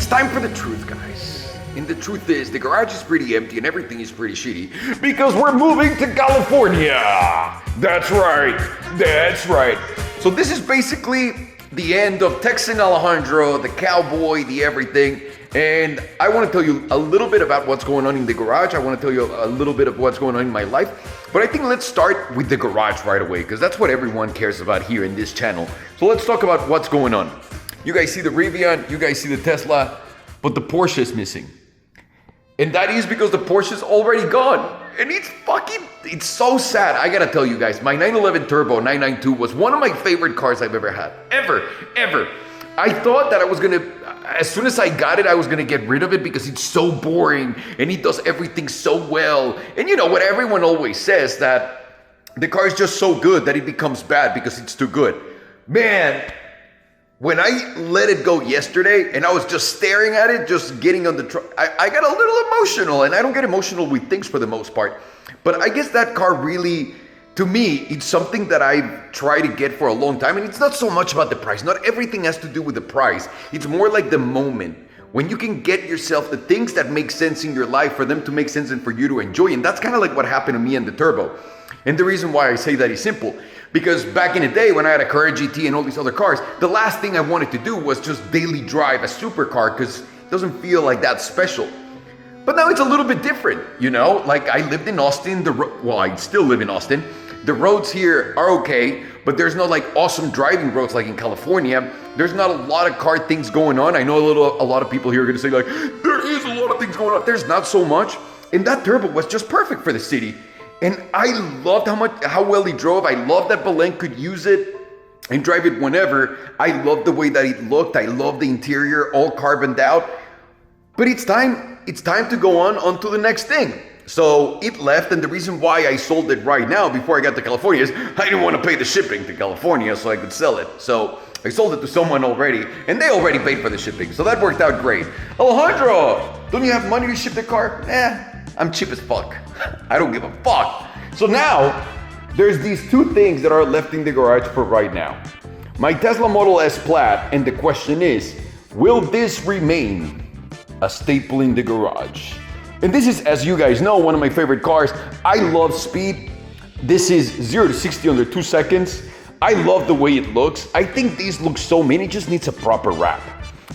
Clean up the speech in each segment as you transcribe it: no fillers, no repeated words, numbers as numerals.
time for the truth, guys. And the truth is, the garage is pretty empty and everything is pretty shitty because we're moving to California. That's right. That's right. So this is basically the end of Texan Alejandro, the cowboy, the everything. And I want to tell you a little bit about what's going on in the garage. I want to tell you a little bit of what's going on in my life. But I think let's start with the garage right away because that's what everyone cares about here in this channel. So let's talk about what's going on. You guys see the Rivian, you guys see the Tesla, but the Porsche is missing. And that is because the Porsche is already gone. And it's so sad. I gotta tell you guys, my 911 Turbo 992 was one of my favorite cars I've ever had. Ever. I thought that I was gonna, as soon as I got it, I was gonna get rid of it because it's so boring and it does everything so well. And you know what everyone always says, that the car is just so good that it becomes bad because it's too good. Man, when I let it go yesterday and I was just staring at it, just getting on the truck, I got a little emotional, and I don't get emotional with things for the most part. But I guess that car really, to me, it's something that I've tried to get for a long time. And it's not so much about the price. Not everything has to do with the price. It's more like the moment when you can get yourself the things that make sense in your life for them to make sense and for you to enjoy. And that's kind of like what happened to me and the Turbo. And the reason why I say that is simple. Because back in the day when I had a Carrera GT and all these other cars, the last thing I wanted to do was just daily drive a supercar because it doesn't feel like that special. But now it's a little bit different, you know? Like I lived in Austin, I still live in Austin. The roads here are okay, but there's no like awesome driving roads like in California. There's not a lot of car things going on. I know a lot of people here are gonna say like, there is a lot of things going on. There's not so much. And that Turbo was just perfect for the city. And I loved how well he drove. I loved that Belen could use it and drive it whenever. I loved the way that it looked. I loved the interior, all carboned out. But it's time to go on to the next thing. So it left, and the reason why I sold it right now before I got to California is I didn't want to pay the shipping to California so I could sell it. So I sold it to someone already, and they already paid for the shipping. So that worked out great. Alejandro, don't you have money to ship the car? I'm cheap as fuck. I don't give a fuck. So now, there's these two things that are left in the garage for right now. My Tesla Model S Plaid, and the question is, will this remain a staple in the garage? And this is, as you guys know, one of my favorite cars. I love speed. This is 0 to 60 under 2 seconds. I love the way it looks. I think these look so mean, it just needs a proper wrap.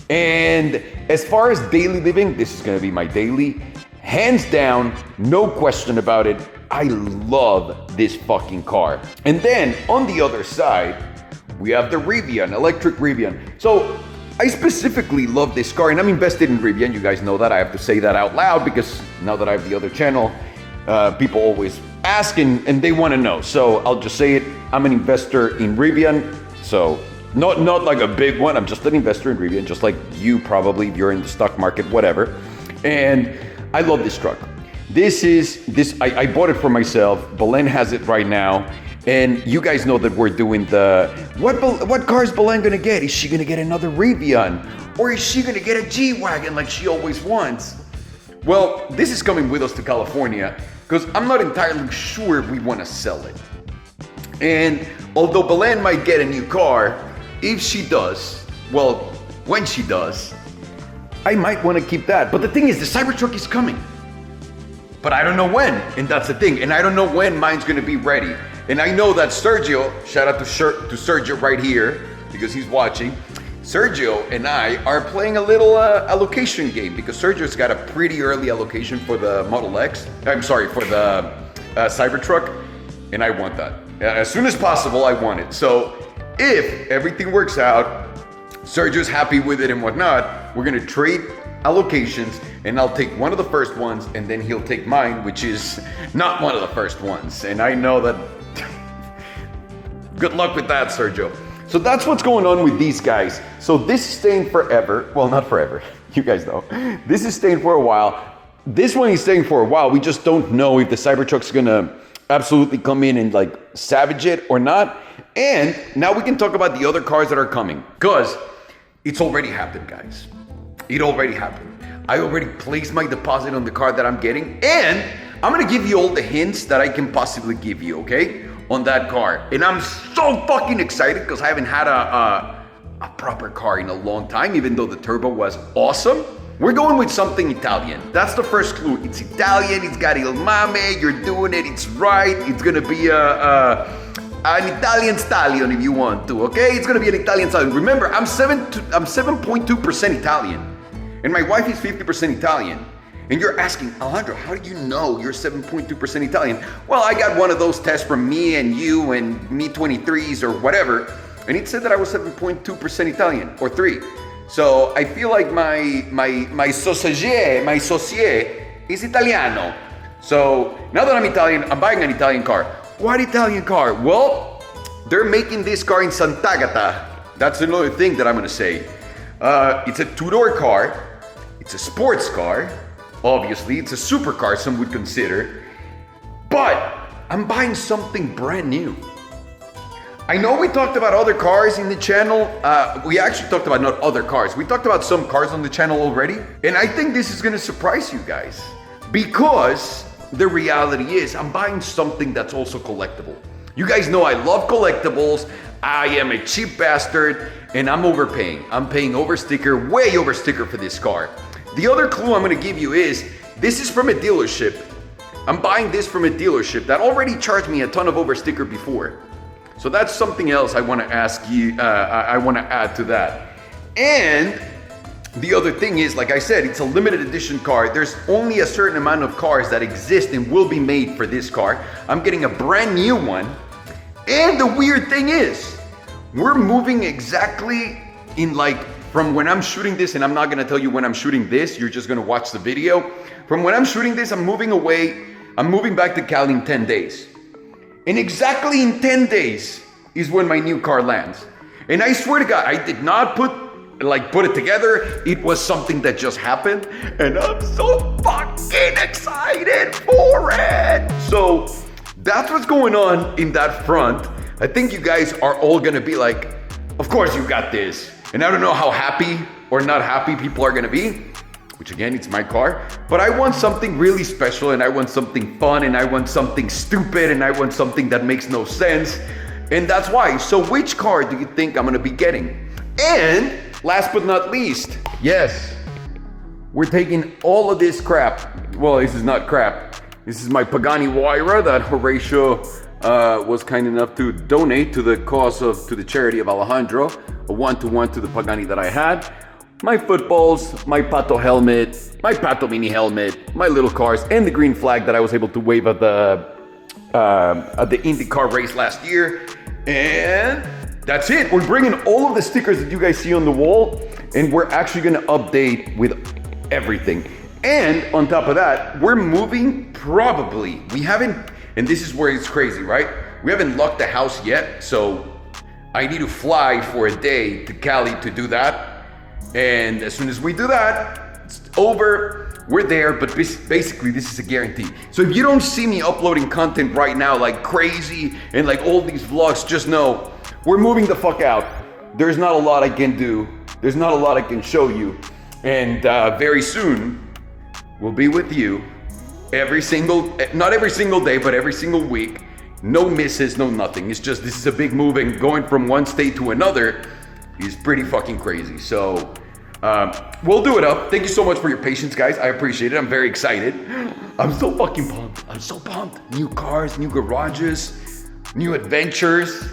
And as far as daily living, this is gonna be my daily. Hands down, no question about it, I love this fucking car. And then on the other side, we have the Rivian, electric Rivian. So I specifically love this car, and I'm invested in Rivian. You guys know that. I have to say that out loud because now that I have the other channel, people always ask and they want to know. So I'll just say it. I'm an investor in Rivian. So not like a big one. I'm just an investor in Rivian, just like you probably, if you're in the stock market, whatever. And I love this truck. I bought it for myself. Belen has it right now. And you guys know that we're doing what car is Belen gonna get? Is she gonna get another Rivian? Or is she gonna get a G-Wagon like she always wants? Well, this is coming with us to California because I'm not entirely sure we wanna sell it. And although Belen might get a new car, if she does, well, when she does, I might want to keep that. But the thing is, the Cybertruck is coming. But I don't know when, and that's the thing. And I don't know when mine's going to be ready. And I know that Sergio, shout out to Sergio right here, because he's watching. Sergio and I are playing a little allocation game, because Sergio's got a pretty early allocation for the Model X. I'm sorry, for the Cybertruck, and I want that. As soon as possible, I want it. So if everything works out, Sergio's happy with it and whatnot, we're gonna trade allocations, and I'll take one of the first ones, and then he'll take mine, which is not one of the first ones. And I know that, good luck with that, Sergio. So that's what's going on with these guys. So this is staying forever. Well, not forever, you guys know. This is staying for a while. This one is staying for a while. We just don't know if the Cybertruck's gonna absolutely come in and like savage it or not. And now we can talk about the other cars that are coming, because it's already happened, guys. It already happened. I already placed my deposit on the car that I'm getting, and I'm gonna give you all the hints that I can possibly give you, okay, on that car. And I'm so fucking excited because I haven't had a proper car in a long time, even though the turbo was awesome. We're going with something Italian. That's the first clue. It's Italian, it's got il mame, you're doing it, it's right. It's gonna be an Italian stallion if you want to, okay? It's gonna be an Italian stallion. Remember, I'm 7.2% Italian, and my wife is 50% Italian. And you're asking, Alejandro, how do you know you're 7.2% Italian? Well, I got one of those tests from me and you and me 23s or whatever, and it said that I was 7.2% Italian, or 3. So I feel like my socie is Italiano. So now that I'm Italian, I'm buying an Italian car. What Italian car? Well, they're making this car in Sant'Agata. That's another thing that I'm gonna say. It's a 2-door car. It's a sports car. Obviously, it's a supercar, some would consider. But I'm buying something brand new. I know we talked about other cars in the channel. We actually talked about not other cars. We talked about some cars on the channel already. And I think this is gonna surprise you guys. Because the reality is, I'm buying something that's also collectible. You guys know I love collectibles. I am a cheap bastard, and I'm overpaying. I'm paying over sticker, way over sticker for this car. The other clue I'm gonna give you is, this is from a dealership. I'm buying this from a dealership that already charged me a ton of over sticker before. So that's something else I wanna ask you, I wanna add to that. And the other thing is, like I said, it's a limited edition car. There's only a certain amount of cars that exist and will be made for this car. I'm getting a brand new one. And the weird thing is, we're moving exactly in like, from when I'm shooting this, and I'm not gonna tell you when I'm shooting this, you're just gonna watch the video. From when I'm shooting this, I'm moving back to Cali in 10 days. And exactly in 10 days is when my new car lands. And I swear to God, I did not put it together. It was something that just happened, and I'm so fucking excited for it. So that's what's going on in that front. I think you guys are all gonna be like, of course you got this. And I don't know how happy or not happy people are gonna be, which again, it's my car, but I want something really special, and I want something fun, and I want something stupid, and I want something that makes no sense. And that's why. So which car do you think I'm gonna be getting? And last but not least, yes, we're taking all of this crap. Well, this is not crap. This is my Pagani Huayra that Horatio was kind enough to donate to the cause to the charity of Alejandro, a 1-to-1 to the Pagani that I had. My footballs, my Pato helmet, my Pato mini helmet, my little cars, and the green flag that I was able to wave at the IndyCar race last year. And that's it. We're bringing all of the stickers that you guys see on the wall, and we're actually gonna update with everything. And on top of that, we're moving probably. We haven't, and this is where it's crazy, right? We haven't locked the house yet, so I need to fly for a day to Cali to do that. And as soon as we do that, it's over, we're there, but basically this is a guarantee. So if you don't see me uploading content right now like crazy and like all these vlogs, just know we're moving the fuck out. There's not a lot I can do. There's not a lot I can show you. And very soon, we'll be with you not every single day, but every single week. No misses, no nothing. It's just, this is a big move, and going from one state to another is pretty fucking crazy. So we'll do it up. Thank you so much for your patience, guys. I appreciate it. I'm very excited. I'm so fucking pumped. I'm so pumped. New cars, new garages, new adventures,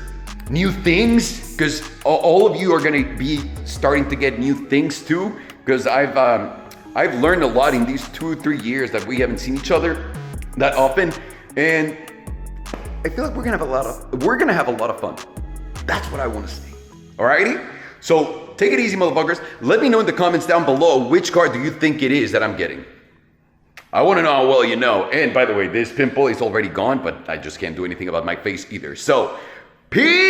new things, because all of you are gonna be starting to get new things too, because I've learned a lot in these 2 or 3 years that we haven't seen each other that often, and I feel like we're gonna have a lot of fun. That's what I want to see. Alrighty? So take it easy, motherfuckers. Let me know in the comments down below, which car do you think it is that I'm getting? I want to know how well you know. And by the way, this pimple is already gone, but I just can't do anything about my face either. So, peace!